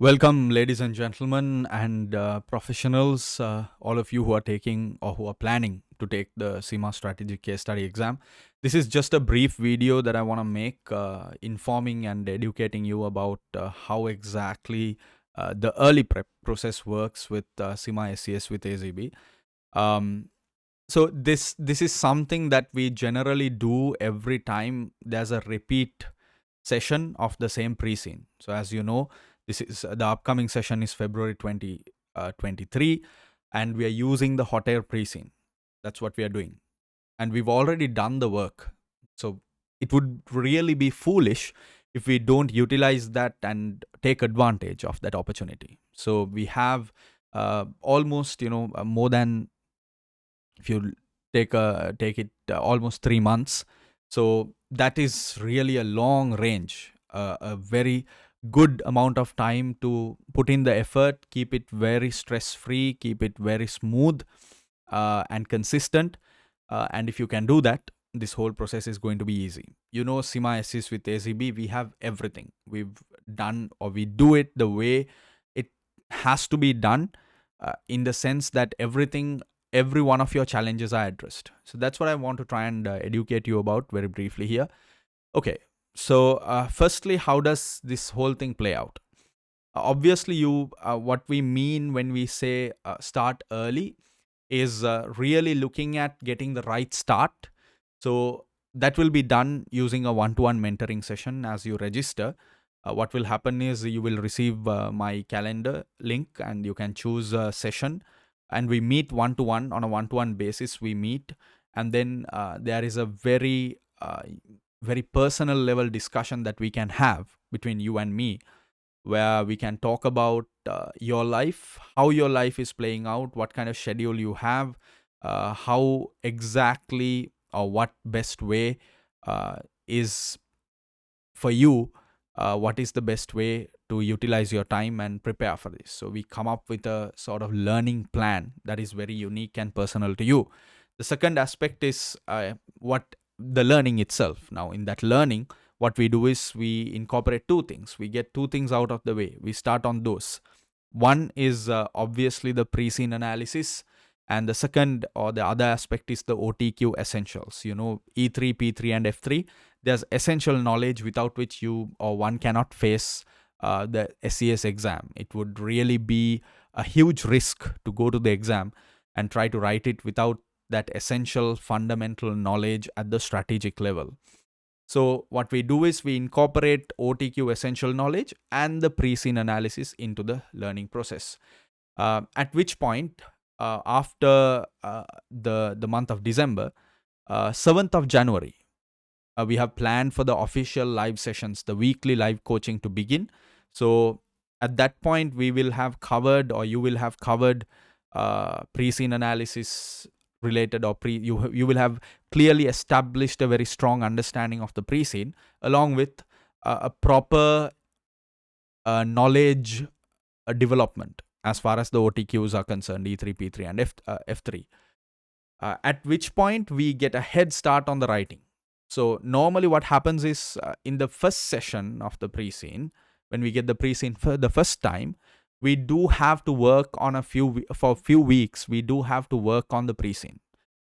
Welcome, ladies and gentlemen, and professionals, all of you who are taking or who are planning to take the CIMA Strategic Case Study exam. This is just a brief video that I want to make, informing and educating you about how exactly the early prep process works with CIMA SCS with AZB. So this is something that we generally do every time there's a repeat session of the same pre-scene. So as you know, this is the upcoming session is February 2023, and we are using the hot air pre-scene. That's what we are doing, and we've already done the work. So it would really be foolish if we don't utilize that and take advantage of that opportunity. So we have almost more than, if you take it almost 3 months. So that is really a long range, a very good amount of time to put in the effort, keep it very stress free, keep it very smooth and consistent. And if you can do that, this whole process is going to be easy. CIMA SCS with AZB, we have everything. We've done, or we do it the way it has to be done, in the sense that every one of your challenges are addressed. So that's what I want to try and educate you about very briefly here. Okay, so firstly, how does this whole thing play out? Obviously, what we mean when we say start early is really looking at getting the right start. So that will be done using a one-to-one mentoring session as you register. What will happen is you will receive my calendar link, and you can choose a session, and we meet one-to-one. On a one-to-one basis we meet, and then there is a very personal level discussion that we can have between you and me, where we can talk about your life, how your life is playing out, what kind of schedule you have, how exactly or what best way is for you, what is the best way to utilize your time and prepare for this. So we come up with a sort of learning plan that is very unique and personal to you. The second aspect is what the learning itself. Now, in that learning, what we do is we incorporate two things. We get two things out of the way. We start on those. One is obviously the pre-scene analysis, and the second, or the other aspect, is the OTQ essentials. E3, P3, and F3. There's essential knowledge without which you or one cannot face the SCS exam. It would really be a huge risk to go to the exam and try to write it without that essential fundamental knowledge at the strategic level. So what we do is we incorporate OTQ essential knowledge and the pre-scene analysis into the learning process. At which point, after the month of December, 7th of January, we have planned for the official live sessions, the weekly live coaching to begin. So at that point, we will have covered, or you will have covered, pre-scene analysis related, or you will have clearly established a very strong understanding of the pre-scene, along with a proper knowledge development as far as the OTQs are concerned, E3, P3, and F3. At which point we get a head start on the writing. So normally what happens is, in the first session of the pre-scene, when we get the pre-scene for the first time, we do have to work on for a few weeks, we do have to work on the pre-scene.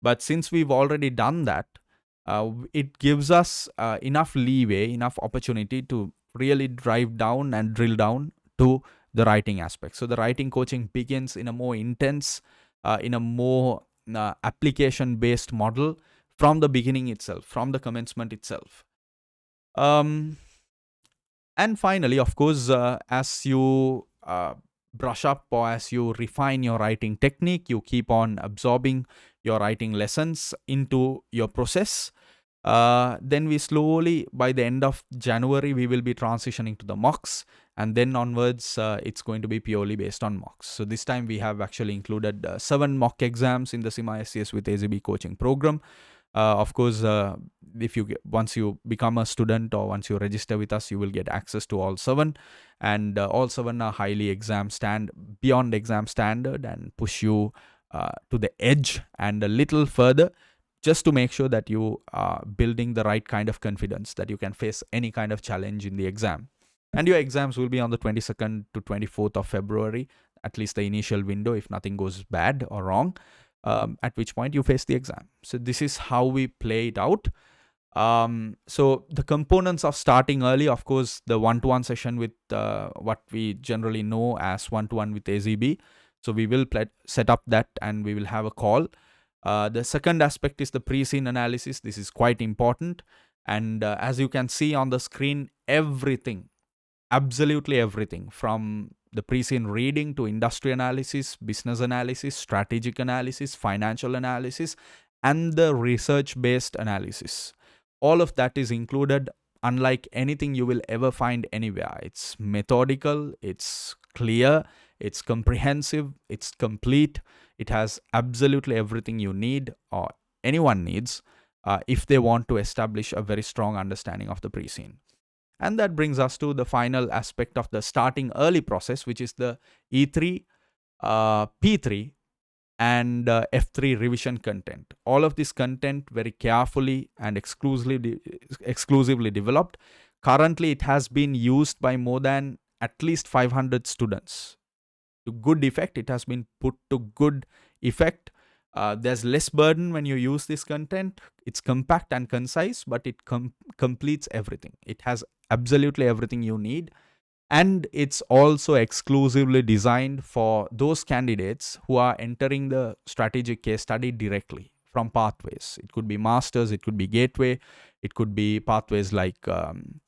But since we've already done that, it gives us enough leeway, enough opportunity to really drive down and drill down to the writing aspect. So the writing coaching begins in a more intense, in a more application-based model from the beginning itself, from the commencement itself. And finally, of course, as you brush up, or as you refine your writing technique, you keep on absorbing your writing lessons into your process. Then we slowly, by the end of January, we will be transitioning to the mocks, and then onwards it's going to be purely based on mocks. So this time we have actually included 7 mock exams in the CIMA SCS with AZB coaching program. Of course, once you become a student, or once you register with us, you will get access to all 7, and all 7 are highly beyond exam standard, and push you to the edge and a little further, just to make sure that you are building the right kind of confidence that you can face any kind of challenge in the exam. And your exams will be on the 22nd to 24th of February, at least the initial window, if nothing goes bad or wrong, at which point you face the exam. So this is how we play it out. So the components of starting early, of course, the one-to-one session with what we generally know as one-to-one with AZB. So we will set up that and we will have a call. The second aspect is the pre-scene analysis. This is quite important. And as you can see on the screen, everything, absolutely everything from the pre-scene reading to industry analysis, business analysis, strategic analysis, financial analysis, and the research-based analysis. All of that is included, unlike anything you will ever find anywhere. It's methodical, it's clear, it's comprehensive, it's complete. It has absolutely everything you need or anyone needs if they want to establish a very strong understanding of the pre-scene. And that brings us to the final aspect of the starting early process, which is the E3, P3, and F3 revision content. All of this content very carefully and exclusively developed. Currently, it has been used by more than at least 500 students. To good effect, it has been put to good effect. There's less burden when you use this content. It's compact and concise, but it completes everything. It has absolutely everything you need. And it's also exclusively designed for those candidates who are entering the strategic case study directly from pathways. It could be masters, it could be gateway, it could be pathways like CFO,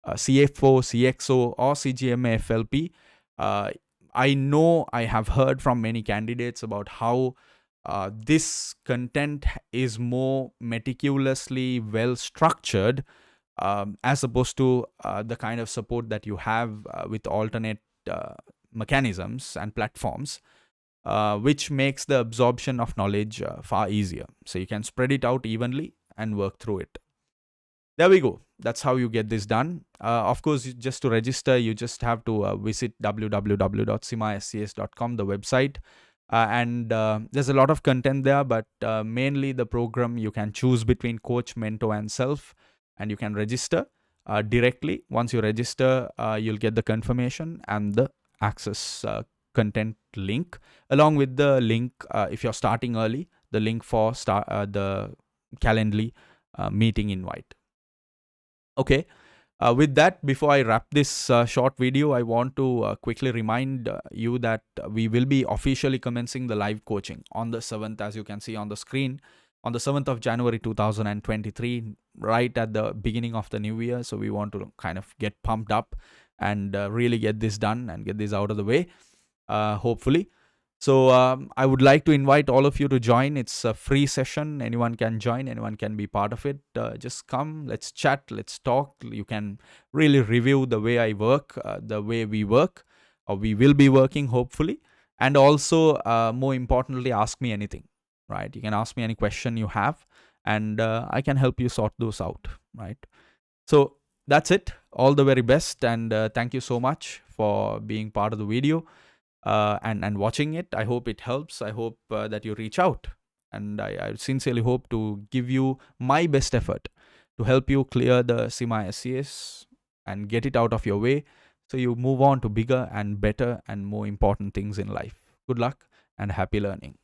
CXO, or CGMA FLP. I know I have heard from many candidates about how this content is more meticulously well structured as opposed to the kind of support that you have with alternate mechanisms and platforms, which makes the absorption of knowledge far easier. So you can spread it out evenly and work through it. There we go. That's how you get this done. Of course, just to register, you just have to visit www.cimascs.com, the website. And there's a lot of content there, but mainly the program you can choose between coach, mentor, and self, and you can register directly. Once you register, you'll get the confirmation and the access content link, along with the link if you're starting early, the link for the Calendly meeting invite. Okay. With that, before I wrap this short video, I want to quickly remind you that we will be officially commencing the live coaching on the 7th, as you can see on the screen, on the 7th of January 2023, right at the beginning of the new year. So we want to kind of get pumped up and really get this done and get this out of the way, hopefully. So I would like to invite all of you to join. It's a free session. Anyone can join. Anyone can be part of it. Just come. Let's chat. Let's talk. You can really review the way I work, the way we work, or we will be working, hopefully. And also, more importantly, ask me anything, right? You can ask me any question you have, and I can help you sort those out, right? So that's it. All the very best. And thank you so much for being part of the video. And watching it. I hope it helps. I hope that you reach out. And I sincerely hope to give you my best effort to help you clear the CIMA SCS and get it out of your way so you move on to bigger and better and more important things in life. Good luck and happy learning.